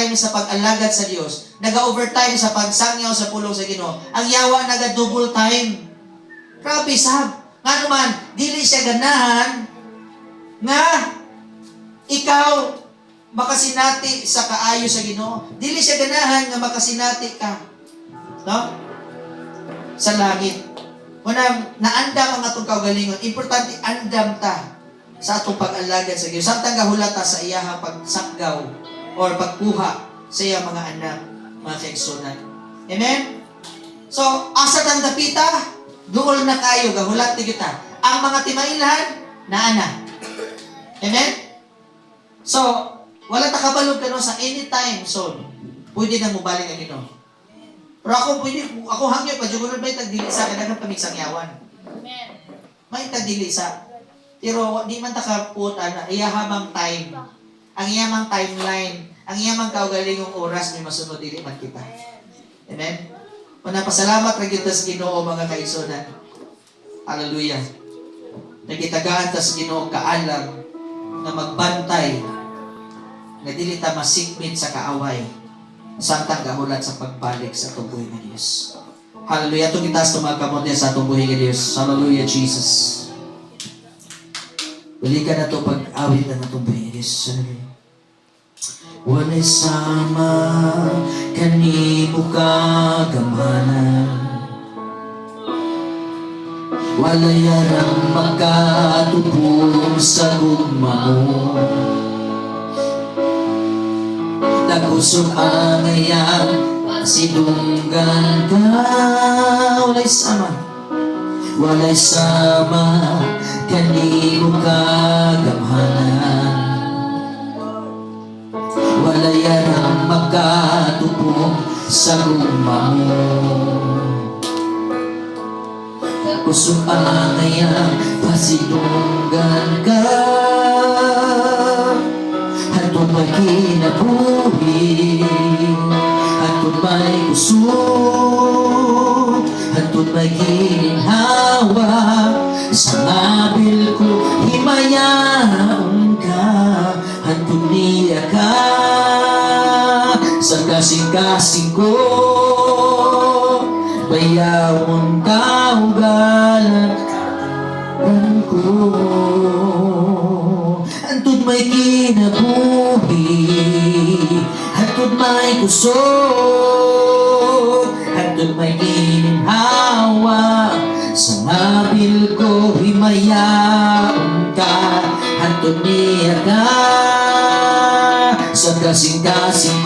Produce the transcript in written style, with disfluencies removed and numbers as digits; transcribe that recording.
nag-overtime sa pag-alagad sa Dios, nag-overtime sa pagsangyaw sa pulong sa Ginoo, ang yawa nag-double time. Grabe sab. Nga naman, dili siya ganahan nga ikaw makasinati sa kaayo sa Ginoo. Dili siya ganahan nga makasinati ka. No? Sa langit. Kuna naandam ang atong kaugalingon, importante andam ta sa atong pag-alagad sa Ginoo. Samtang gahulata sa iyahang pagsakgaw or pagkuha sa iyang mga anak, mga kaigsunan. Amen? So, asa tang dapita, duol na kayo, gahulati kita. Ang mga timailhan, naana. Amen? So, wala ta kabalog kano sa anytime zone. Pwede na mo balik ang Ginoo. Pero ako hangyo pa jud may tagdili sa kadagang pamigsangyawan. Amen. May tagdili sa. Pero di man ta kaput ana iyahamang time. Ang iyamang timeline, ang iyamang kaugalingong oras may masunod dili man kita. Amen. Pasalamat ra gyud sa Ginoo mga kaigsunan. Hallelujah. Nagitagaan ta sa Ginoo kaalam na magbantay na dili ta masikmit sa kaaway samtang gahulat sa pagbalik sa atong buhay nga Dios. Hallelujah. Itong itaas mga kamot niya sa atong buhay nga Dios. Hallelujah, Jesus. Balikan na ito pag-awit na atong buhay nga Dios. Hallelujah. Walay sama kanimo kagamanan, walay arang magkatubong sa gugma mo. Nagusog ang ayang sinunggan ka. Walay sama kanimo kagamhanan, walay arang magkatubong sa gugma mo. Nagusog ang ayang pasinunggan ka. Hatun may kinabuhi, hatun may kusog, hatun may gininhawa. Sa ngabil ko himayaan ka, hatun niya ka. Sa kasing-kasing ko bayawon kaugalan ko. Antud may kinabuhi, antud may kusog, antud may gininhawa. Sa ngabil ko himayaan ka, antud niya ka. Sa kasing-kasing